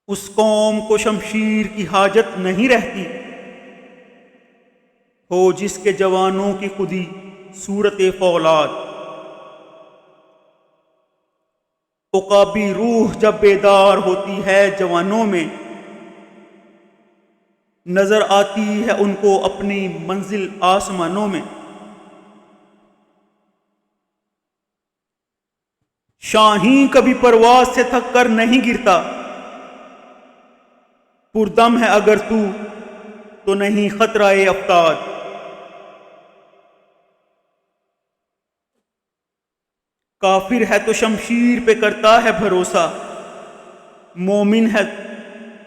اس قوم کو شمشیر کی حاجت نہیں رہتی ہو جس کے جوانوں کی خودی صورت فولاد۔ عقابی روح جب بیدار ہوتی ہے جوانوں میں، نظر آتی ہے ان کو اپنی منزل آسمانوں میں۔ شاہین کبھی پرواز سے تھک کر نہیں گرتا، پردم ہے اگر تو نہیں خطرہ افتاد۔ کافر ہے تو شمشیر پہ کرتا ہے بھروسہ، مومن ہے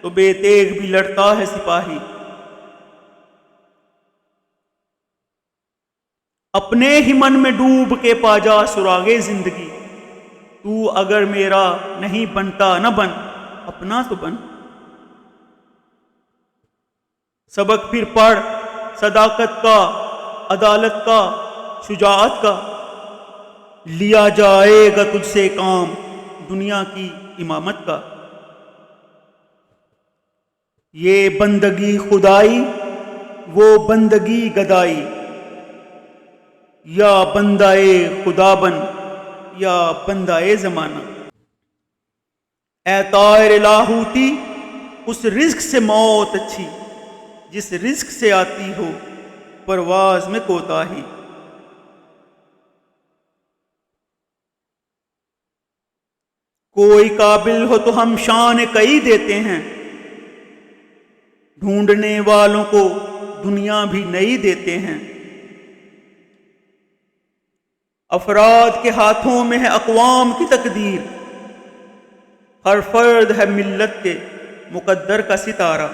تو بے تیغ بھی لڑتا ہے سپاہی۔ اپنے ہی من میں ڈوب کے پا جا سراغے زندگی، تو اگر میرا نہیں بنتا نہ بن، اپنا تو بن۔ سبق پھر پڑھ صداقت کا، عدالت کا، شجاعت کا، لیا جائے گا تجھ سے کام دنیا کی امامت کا۔ یہ بندگی خدائی، وہ بندگی گدائی، یا بندائے خدا بن یا بندائے زمانہ۔ اے طائر لاہوتی، اس رزق سے موت اچھی جس رزق سے آتی ہو پرواز میں کوتاہی۔ کوئی قابل ہو تو ہم شان کئی دیتے ہیں، ڈھونڈنے والوں کو دنیا بھی نئی دیتے ہیں۔ افراد کے ہاتھوں میں ہے اقوام کی تقدیر، ہر فرد ہے ملت کے مقدر کا ستارہ۔